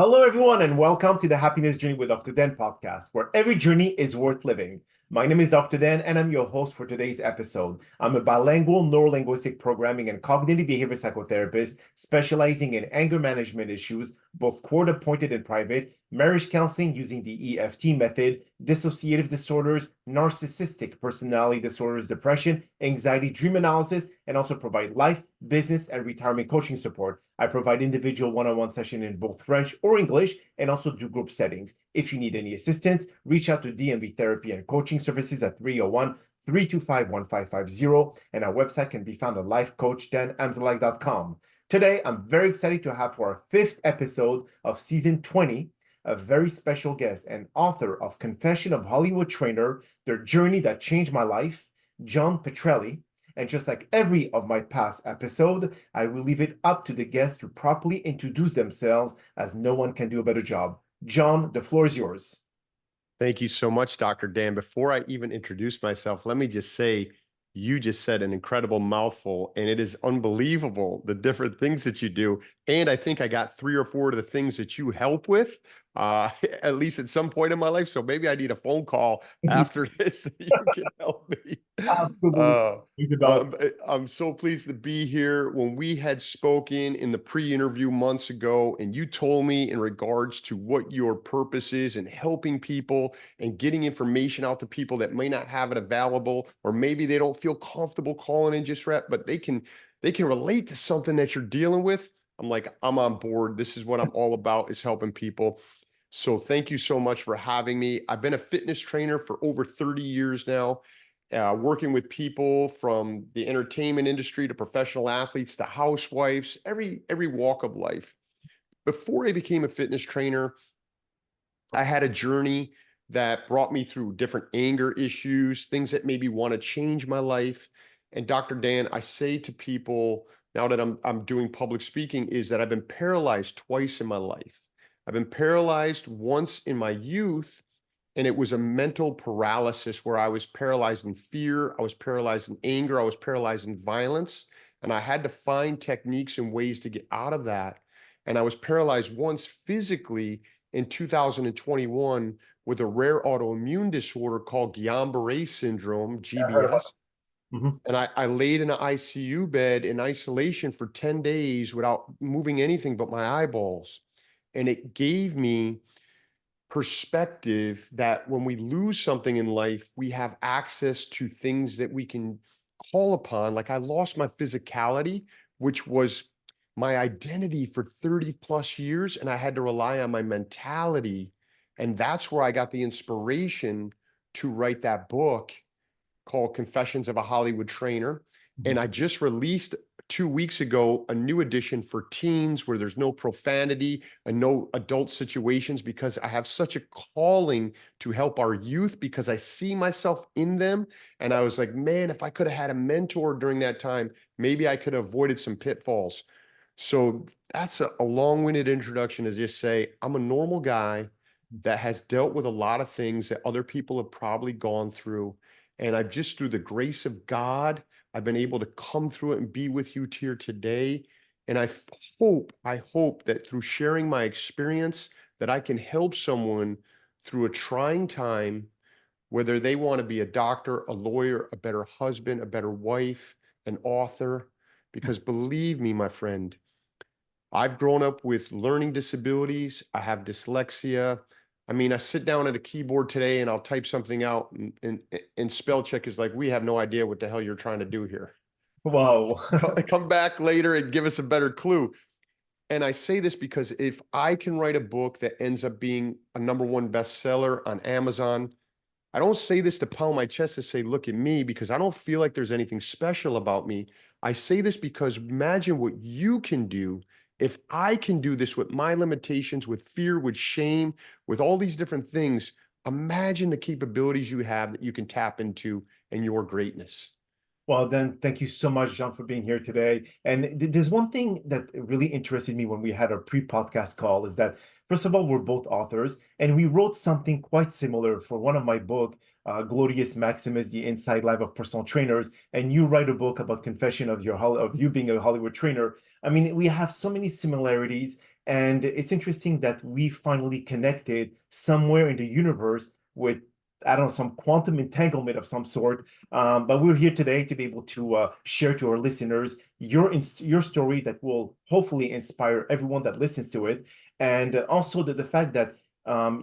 Hello, everyone, and welcome to the Happiness Journey with Dr. Dan podcast, where every journey is worth living. My name is Dr. Dan, and I'm your host for today's episode. I'm a bilingual neurolinguistic programming and cognitive behavior psychotherapist specializing in anger management issues, both court-appointed and private, marriage counseling using the EFT method, dissociative disorders, narcissistic personality disorders, depression, anxiety, dream analysis, and also provide life, business, and retirement coaching support. I provide individual one-on-one session in both French or English and also do group settings. If you need any assistance, reach out to DMV Therapy and Coaching Services at 301-325-1550, and our website can be found at lifecoachdanamzalek.com. Today, I'm very excited to have for our fifth episode of season 20, a very special guest and author of Confession of Hollywood Trainer, The Journey That Changed My Life, John Petrelli. And just like every of my past episode, I will leave it up to the guests to properly introduce themselves, as no one can do a better job. John, the floor is yours. Thank you so much, Dr. Dan. Before I even introduce myself, let me just say, you just said an incredible mouthful, and it is unbelievable the different things that you do. And I think I got 3 or 4 of the things that you help with, at least at some point in my life. So maybe I need a phone call after this that you can help me. Absolutely. I'm so pleased to be here. When we had spoken in the pre-interview months ago, and you told me in regards to what your purpose is in helping people and getting information out to people that may not have it available, or maybe they don't feel comfortable calling in just rep, but they can relate to something that you're dealing with. I'm like, I'm on board. This is what I'm all about, is helping people. So thank you so much for having me. I've been a fitness trainer for over 30 years now, working with people from the entertainment industry to professional athletes to housewives, every walk of life. Before I became a fitness trainer, I had a journey that brought me through different anger issues, things that maybe want to change my life. And Dr. Dan, I say to people now that I'm doing public speaking, is that I've been paralyzed twice in my life. I've been paralyzed once in my youth, and it was a mental paralysis where I was paralyzed in fear, I was paralyzed in anger, I was paralyzed in violence, and I had to find techniques and ways to get out of that. And I was paralyzed once physically in 2021 with a rare autoimmune disorder called Guillain-Barré Syndrome, GBS. And I laid in an ICU bed in isolation for 10 days without moving anything but my eyeballs. And it gave me perspective that when we lose something in life, we have access to things that we can call upon. Like I lost my physicality, which was my identity for 30 plus years, and I had to rely on my mentality. And that's where I got the inspiration to write that book called Confessions of a Hollywood Trainer. And I just released 2 weeks ago a new edition for teens where there's no profanity and no adult situations, because I have such a calling to help our youth, because I see myself in them. And I was like, man, if I could have had a mentor during that time, maybe I could have avoided some pitfalls. So that's a long-winded introduction to just say, I'm a normal guy that has dealt with a lot of things that other people have probably gone through. And I've just, through the grace of God, I've been able to come through it and be with you here today. And I hope that through sharing my experience, that I can help someone through a trying time, whether they want to be a doctor, a lawyer, a better husband, a better wife, an author. Because believe me, my friend, I've grown up with learning disabilities. I have dyslexia. I mean, I sit down at a keyboard today and I'll type something out, and spell check is like, we have no idea what the hell you're trying to do here. Wow. Come back later and give us a better clue. And I say this because if I can write a book that ends up being a #1 bestseller on Amazon, I don't say this to pound my chest to say, look at me, because I don't feel like there's anything special about me. I say this because imagine what you can do if I can do this with my limitations, with fear, with shame, with all these different things. Imagine the capabilities you have that you can tap into and your greatness. Well, then, thank you so much, John, for being here today. And there's one thing that really interested me when we had our pre-podcast call is that, first of all, we're both authors, and we wrote something quite similar for one of my book, Glorious Maximus, The Inside Life of Personal Trainers, and you write a book about confession of you being a Hollywood trainer. I mean, we have so many similarities, And it's interesting that we finally connected somewhere in the universe with, I don't know, some quantum entanglement of some sort. But we're here today to be able to share to our listeners your story that will hopefully inspire everyone that listens to it. And also the fact that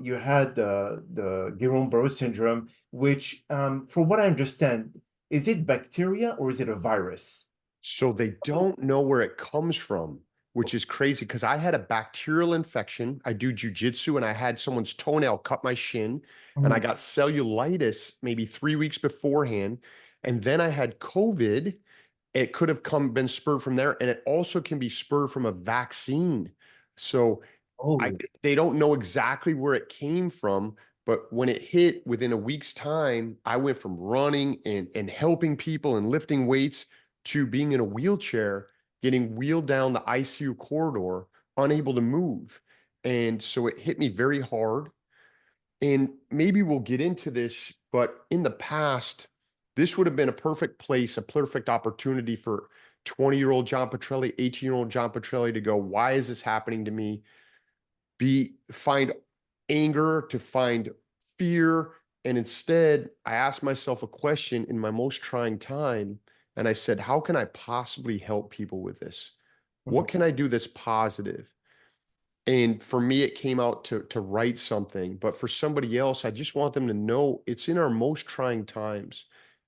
you had the Guillain-Barré syndrome, which, for what I understand, is it bacteria or is it a virus? So they don't know where it comes from, which is crazy because I had a bacterial infection. I do jujitsu and I had someone's toenail cut my shin and I Mhm. got cellulitis maybe 3 weeks beforehand. And then I had COVID. It could have been spurred from there. And it also can be spurred from a vaccine. So Oh, they don't know exactly where it came from, but when it hit within a week's time, I went from running and helping people and lifting weights to being in a wheelchair, getting wheeled down the ICU corridor, unable to move. And so it hit me very hard. And maybe we'll get into this, but in the past, this would have been a perfect place, a perfect opportunity for 20-year-old John Petrelli, 18-year-old John Petrelli to go, why is this happening to me? Find anger, to find fear. And instead, I asked myself a question in my most trying time. And I said, how can I possibly help people with this? mhm. What can I do that's positive? And for me, it came out to write something. But for somebody else, I just want them to know it's in our most trying times.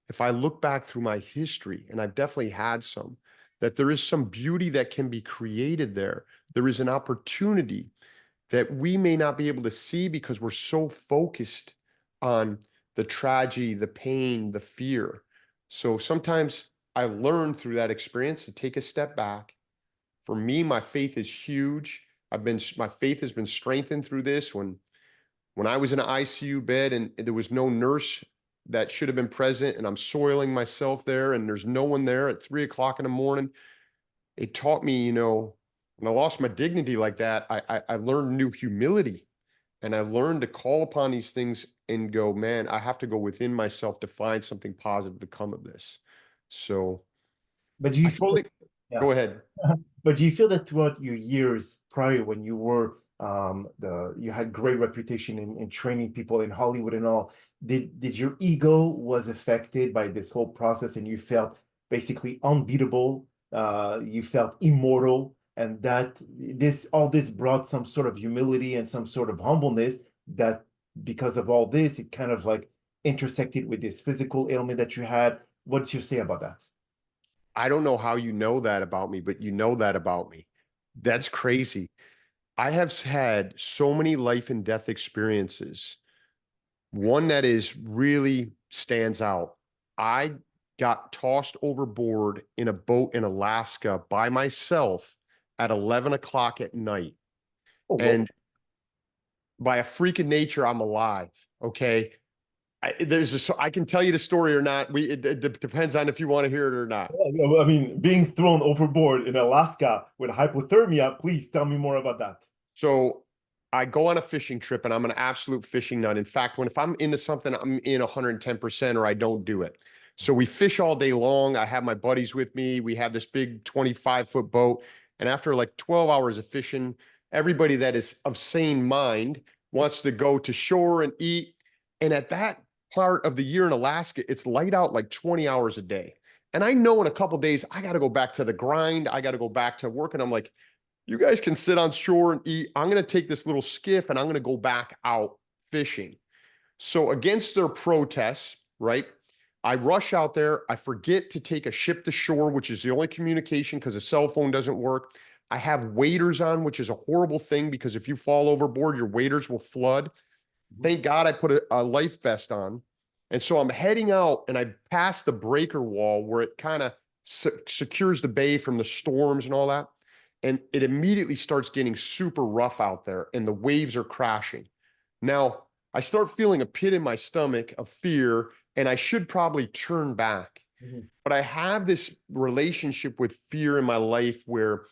If I look back through my history, and I've definitely had some, that there is some beauty that can be created there. There is an opportunity that we may not be able to see because we're so focused on the tragedy, the pain, the fear. So sometimes I learned through that experience to take a step back. For me, my faith is huge. My faith has been strengthened through this. When I was in an ICU bed and there was no nurse that should have been present, and I'm soiling myself there, and there's no one there at 3 o'clock in the morning, it taught me, when I lost my dignity like that, I learned new humility, and I learned to call upon these things and go, man, I have to go within myself to find something positive to come of this. So But do you I feel that, totally yeah. go ahead. But do you feel that throughout your years prior, when you were you had great reputation in training people in Hollywood and all, did your ego was affected by this whole process and you felt basically unbeatable, you felt immortal, and that this brought some sort of humility and some sort of humbleness that because of all this, it kind of like intersected with this physical ailment that you had. What do you say about that? I don't know how you know that about me, but you know that about me. That's crazy. I have had so many life and death experiences. One that is really stands out. I got tossed overboard in a boat in Alaska by myself at 11 o'clock at night. Oh, well, And by a freak of nature, I'm alive. Okay. I can tell you the story or not. It depends on if you want to hear it or not. yeah, yeah, well, I mean, being thrown overboard in Alaska with hypothermia, please tell me more about that. So I go on a fishing trip and I'm an absolute fishing nut. In fact, if I'm into something, I'm in 110% or I don't do it. So we fish all day long. I have my buddies with me. We have this big 25-foot boat. And after like 12 hours of fishing, everybody that is of sane mind wants to go to shore and eat. And at that part of the year in Alaska, it's light out like 20 hours a day. And I know in a couple days, I got to go back to the grind. I got to go back to work. And I'm like, you guys can sit on shore and eat. I'm going to take this little skiff and I'm going to go back out fishing. So against their protests, right? I rush out there. I forget to take a ship to shore, which is the only communication because a cell phone doesn't work. I have waders on, which is a horrible thing because if you fall overboard, your waders will flood. Mhm. Thank God I put a life vest on. And so I'm heading out and I pass the breaker wall where it kind of secures the bay from the storms and all that. And it immediately starts getting super rough out there and the waves are crashing. Now, I start feeling a pit in my stomach of fear and I should probably turn back. Mhm. But I have this relationship with fear in my life where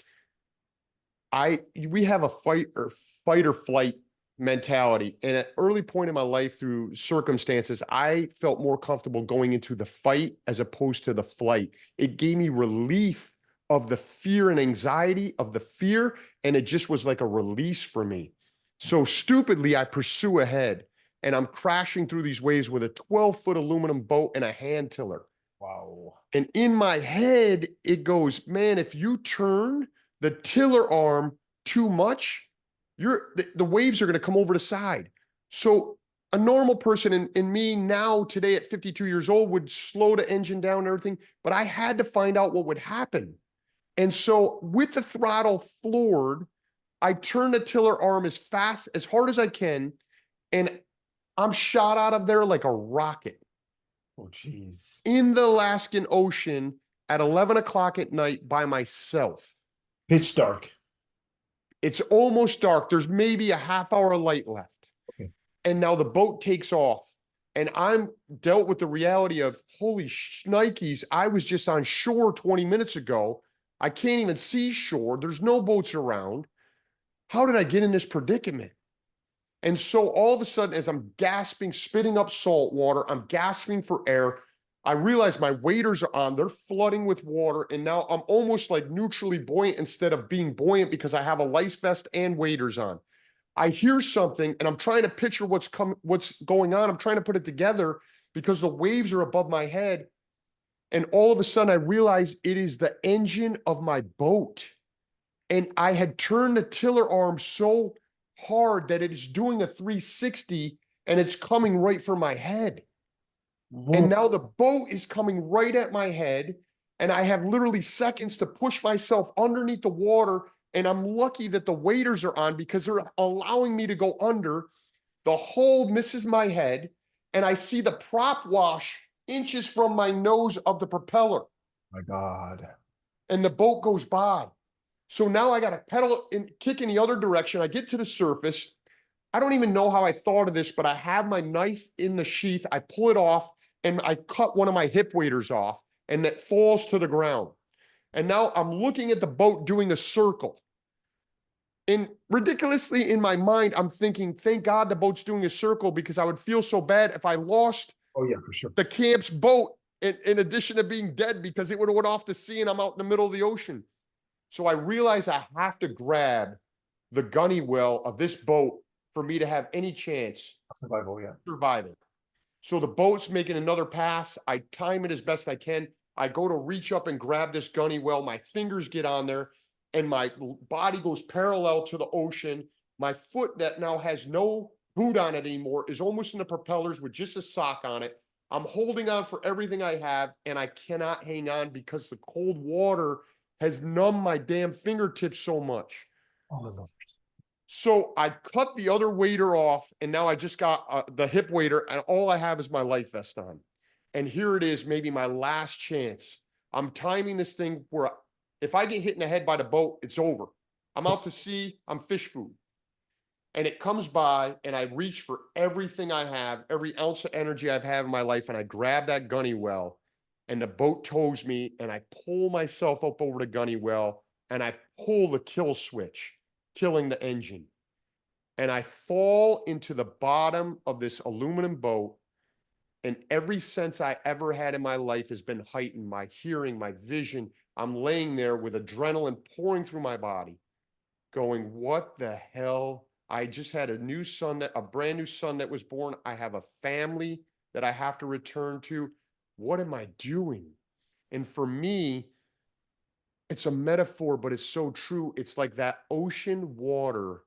we have a fight or flight mentality. And at early point in my life through circumstances, I felt more comfortable going into the fight as opposed to the flight. It gave me relief of the fear and anxiety of the fear. And it just was like a release for me. So stupidly, I pursue ahead and I'm crashing through these waves with a 12-foot aluminum boat and a hand tiller. Wow. And in my head, it goes, man, if you turn the tiller arm too much, the waves are going to come over the side. So a normal person in me now today at 52 years old would slow the engine down and everything, but I had to find out what would happen. And so with the throttle floored, I turn the tiller arm as fast, as hard as I can, and I'm shot out of there like a rocket. Oh, geez. In the Alaskan Ocean at 11 o'clock at night by myself. Pitch dark. It's almost dark. There's maybe a half hour of light left. Okay. And now the boat takes off. And I'm dealt with the reality of, holy shnikes, I was just on shore 20 minutes ago. I can't even see shore. There's no boats around. How did I get in this predicament? And so all of a sudden, as I'm gasping, spitting up salt water, I'm gasping for air. I realize my waders are on, they're flooding with water. And now I'm almost like neutrally buoyant instead of being buoyant because I have a life vest and waders on. I hear something and I'm trying to picture what's going on. I'm trying to put it together because the waves are above my head. And all of a sudden I realize it is the engine of my boat. And I had turned the tiller arm so hard that it is doing a 360 and it's coming right for my head. Whoa. And now the boat is coming right at my head. And I have literally seconds to push myself underneath the water. And I'm lucky that the waders are on because they're allowing me to go under. The hull misses my head. And I see the prop wash inches from my nose of the propeller. My God. And the boat goes by. So now I got to pedal and kick in the other direction. I get to the surface. I don't even know how I thought of this, but I have my knife in the sheath. I pull it off and I cut one of my hip waders off and it falls to the ground. And now I'm looking at the boat doing a circle. And ridiculously in my mind, I'm thinking, thank God the boat's doing a circle because I would feel so bad if I lost Oh, yeah, for sure. the camp's boat in addition to being dead because it would have went off to sea and I'm out in the middle of the ocean. So I realize I have to grab the gunny well of this boat for me to have any chance Survival, yeah. surviving. So the boat's making another pass. I time it as best I can. I go to reach up and grab this gunny well. My fingers get on there and my body goes parallel to the ocean. My foot that now has no boot on it anymore is almost in the propellers with just a sock on it. I'm holding on for everything I have and I cannot hang on because the cold water has numbed my damn fingertips so much. Oh, Lord. So I cut the other wader off and now I just got the hip wader and all I have is my life vest on. And here it is, maybe my last chance. I'm timing this thing where if I get hit in the head by the boat, it's over. I'm out to sea, I'm fish food. And it comes by and I reach for everything I have, every ounce of energy I've had in my life, and I grab that gunny well. And the boat tows me and I pull myself up over the gunny well and I pull the kill switch, killing the engine. And I fall into the bottom of this aluminum boat. And every sense I ever had in my life has been heightened. My hearing, my vision. I'm laying there with adrenaline pouring through my body going, what the hell? I just had a brand new son that was born. I have a family that I have to return to. What am I doing? And for me, it's a metaphor, but it's so true. It's like that ocean water,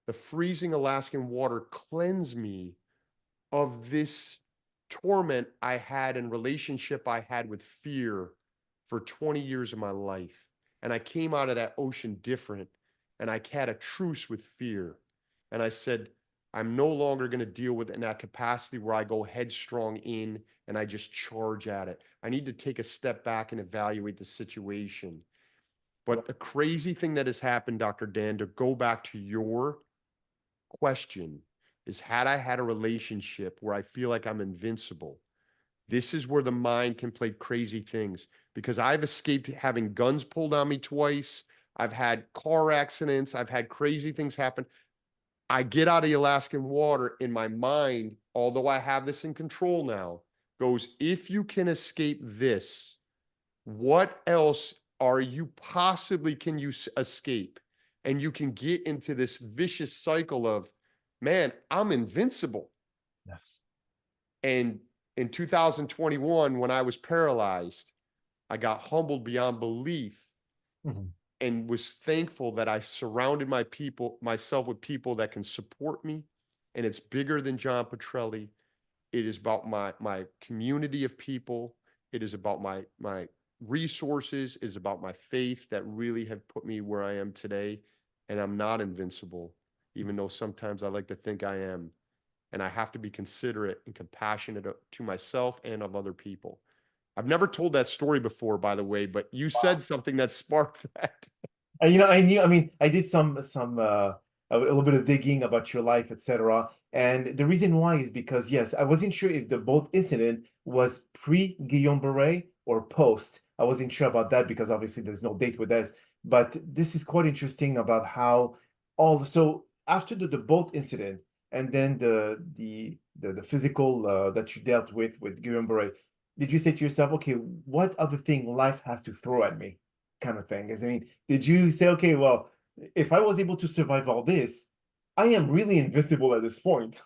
the freezing Alaskan water cleansed me of this torment I had and relationship I had with fear for 20 years of my life. And I came out of that ocean different and I had a truce with fear. And I said, I'm no longer going to deal with it in that capacity where I go headstrong in and I just charge at it. I need to take a step back and evaluate the situation. But the crazy thing that has happened, Dr. Dan, to go back to your question, is had I had a relationship where I feel like I'm invincible, this is where the mind can play crazy things because I've escaped having guns pulled on me twice. I've had car accidents. I've had crazy things happen. I get out of the Alaskan water in my mind, although I have this in control now, goes, if you can escape this, what else are you possibly can you escape? And you can get into this vicious cycle of, man, I'm invincible. Yes. And in 2021, when I was paralyzed, I got humbled beyond belief Mhm. and was thankful that I surrounded myself with people that can support me. And it's bigger than John Petrelli. It is about my community of people. It is about my resources. It is about my faith that really have put me where I am today. And I'm not invincible, even though sometimes I like to think I am. And I have to be considerate and compassionate to myself and of other people. I've never told that story before, by the way, but you said something that sparked that. And I knew, I mean, I did some a little bit of digging about your life, etc. And the reason why is because yes, I wasn't sure if the boat incident was pre-Guillain-Barré or post. I wasn't sure about that because obviously there's no date with this. But this is quite interesting about how so after the boat incident and then the physical that you dealt with Guillain-Barré, did you say to yourself, okay, what other thing life has to throw at me? Kind of thing. I mean, did you say, okay, well, if I was able to survive all this, I am really invincible at this point?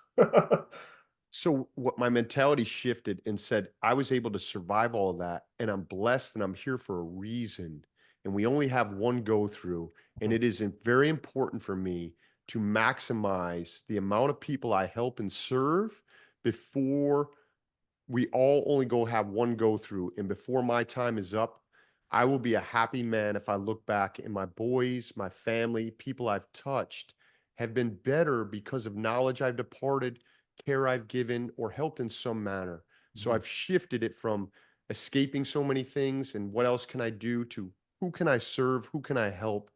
So what my mentality shifted and said, I was able to survive all of that, and I'm blessed and I'm here for a reason. And we only have one go through. And it is very important for me to maximize the amount of people I help and serve before we all only go have one go through. And before my time is up, I will be a happy man if I look back and my boys, my family, people I've touched have been better because of knowledge I've departed, care I've given, or helped in some manner. So I've shifted it from escaping so many things and what else can I do to who can I serve, who can I help?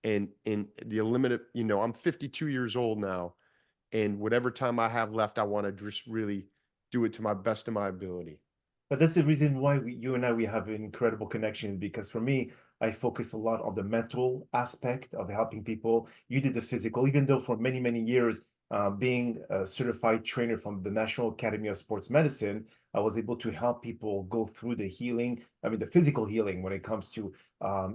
And in the limited, I'm 52 years old now, and whatever time I have left, I want to just really do it to my best of my ability. But that's the reason why you and I, we have incredible connections because for me, I focus a lot on the mental aspect of helping people. You did the physical, even though for many, many years, being a certified trainer from the National Academy of Sports Medicine, I was able to help people go through the healing, I mean, the physical healing when it comes to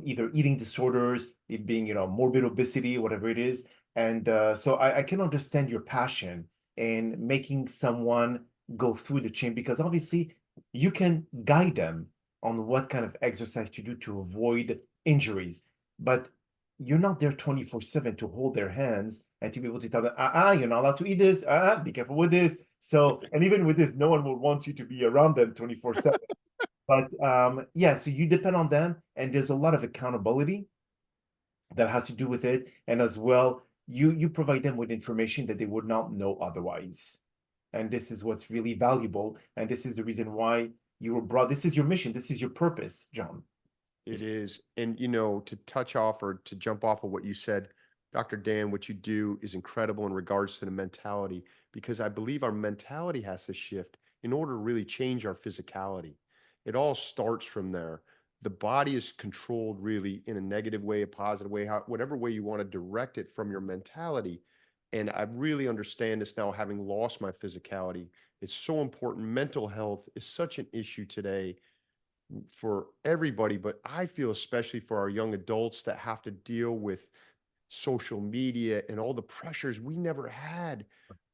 either eating disorders, it being, morbid obesity, whatever it is. And so I can understand your passion in making someone go through the chain because obviously you can guide them on what kind of exercise to do to avoid injuries, but you're not there 24/7 to hold their hands and to be able to tell them, you're not allowed to eat this, be careful with this. So, and even with this, no one will want you to be around them 24/7. But yeah, so you depend on them, and there's a lot of accountability that has to do with it. And as well, you provide them with information that they would not know otherwise. And this is what's really valuable. And this is the reason why you were brought. This is your mission. This is your purpose, John. It is. And, to touch off or to jump off of what you said, Dr. Dan, what you do is incredible in regards to the mentality, because I believe our mentality has to shift in order to really change our physicality. It all starts from there. The body is controlled really in a negative way, a positive way, whatever way you want to direct it from your mentality. And I really understand this now, having lost my physicality. It's so important. Mental health is such an issue today for everybody, but I feel especially for our young adults that have to deal with social media and all the pressures we never had.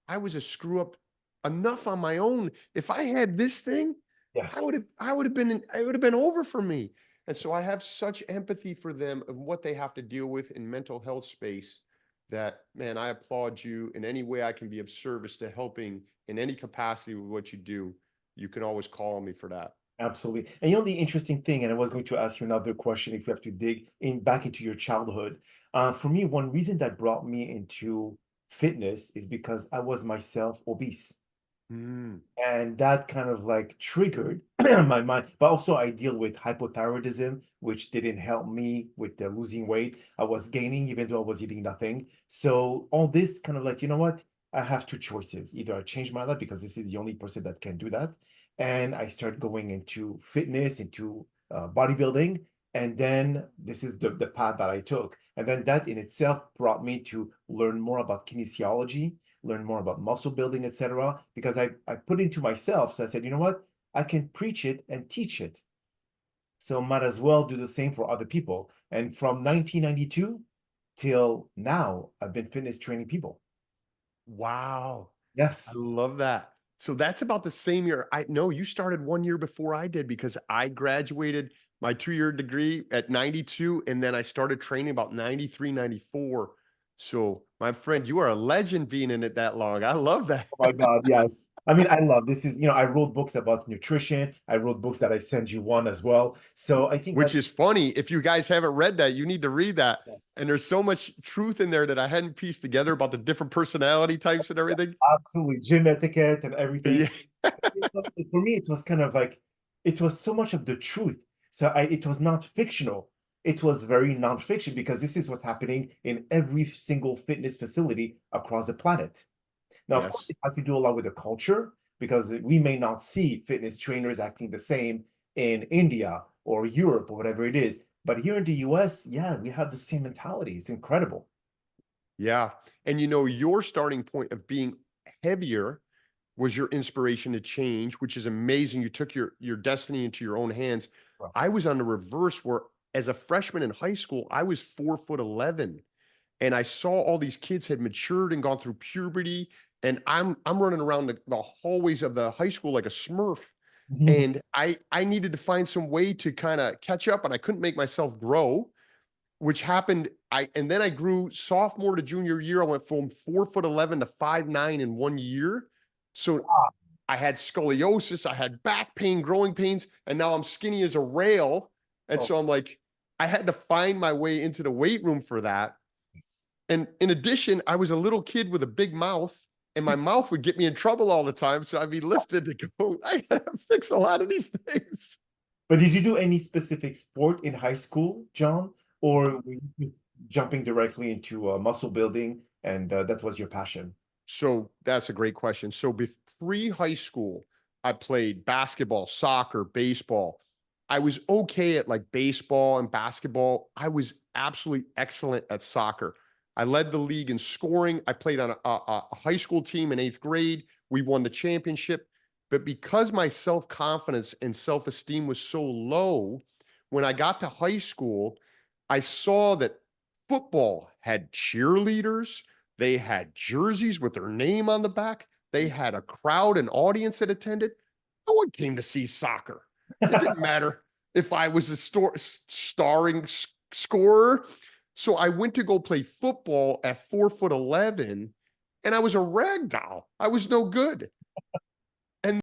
I was a screw up enough on my own. If I had this thing, Yes, I would have been it would have been over for me. And so I have such empathy for them of what they have to deal with in mental health space that, man, I applaud you in any way I can be of service to helping in any capacity with what you do. You can always call on me for that. absolutely. And the interesting thing, and I was going to ask you another question if you have to dig in back into your childhood. For me, one reason that brought me into fitness is because I was myself obese. Mm. And that kind of like triggered my mind. But also, I deal with hypothyroidism, which didn't help me with the losing weight. I was gaining even though I was eating nothing. So all this kind of like, you know what? I have two choices. Either I change my life because this is the only person that can do that, and I start going into fitness, into bodybuilding, and then this is the path that I took. And then that in itself brought me to learn more about kinesiology, learn more about muscle building, etc. Because I put into myself. So I said, you know what? I can preach it and teach it. So might as well do the same for other people. And from 1992 till now, I've been fitness training people. Wow. I Yes. love that. So that's about the same year. I know you started 1 year before I did because I graduated my 2-year degree at 92 and then I started training about 93, 94. So my friend, you are a legend being in it that long. I love that. Oh my God, yes. I mean, I love this I wrote books about nutrition. I wrote books that I send you one as well. So I think Which that's is funny. If you guys haven't read that, you need to read that. And yes. there's so much truth in there that I hadn't pieced together about the different personality types and Yeah, everything. absolutely. Gym etiquette and everything. Yeah. For me, it was kind of like it was so much of the truth. So it was not fictional. It was very non-fiction because this is what's happening in every single fitness facility across the planet. Now, of course, Yes. it has to do a lot with the culture because we may not see fitness trainers acting the same in India or Europe or whatever it is. But here in the US, yeah, we have the same mentality. It's incredible. Yeah. And your starting point of being heavier was your inspiration to change, which is amazing. You took your destiny into your own hands. Right. I was on the reverse where as a freshman in high school, I was 4'11", and I saw all these kids had matured and gone through puberty. And I'm running around the hallways of the high school like a Smurf. And I needed to find some way to kind of catch up, and I couldn't make myself grow, which happened. And then I grew sophomore to junior year. I went from 4'11" to 5'9" in 1 year. So I had scoliosis, I had back pain, growing pains, and now I'm skinny as a rail. And Oh, so I'm like, I had to find my way into the weight room for that. And in addition, I was a little kid with a big mouth, and my mouth would get me in trouble all the time. So I'd be lifted to go, I gotta fix a lot of these things. but did you do any specific sport in high school, John? Or were you just jumping directly into muscle building and that was your passion? So that's a great question. So pre high school, I played basketball, soccer, baseball. I was okay at like baseball and basketball. I was absolutely excellent at soccer. I led the league in scoring. I played on a high school team in 8th grade. We won the championship. But because my self confidence and self esteem was so low, when I got to high school, I saw that football had cheerleaders, they had jerseys with their name on the back. They had a crowd and audience that attended. No one came to see soccer. It didn't matter if I was a starring scorer. So I went to go play football at 4'11", and I was a rag doll. I was no good.